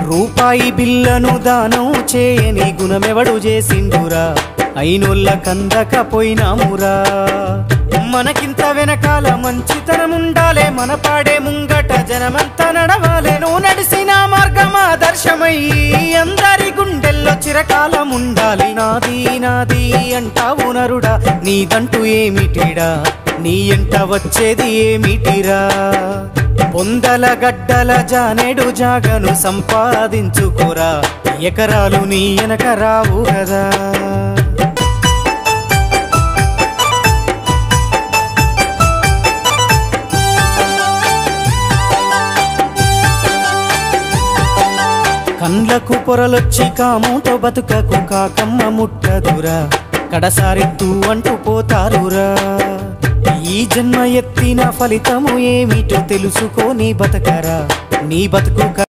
రూపాయి బిల్లను దానం చేయని గుణమెవడు చేసిండురా అయినోళ్ళ కందకపోయినామురా మనకింత వెనకాల మంచితనముండాలే మన పాడే ముంగట జనమంతా నడవాలే నువ్వు నడిసిన మార్గం ఆదర్శమై అందరి గుండెల్లో చిరకాలం ఉండాలి నాది నాది అంటావు నరుడా నీదంటూ ఏమిటిడా నీ ఎంట వచ్చేది ఏమిటిరా పొందల గడ్డల జానేడు జాగను సంపాదించుకోరా ఎకరాలు నీ వెనక రావు కదా కండ్లకు పొరలొచ్చి కాముతో బతుకకు కాకమ్మ ముట్టదురా కడసారెత్తు అంటూ పోతారురా ఈ జన్మ ఎత్తిన ఫలితము ఏమిటో తెలుసుకో నీ బతకరా నీ బతుకు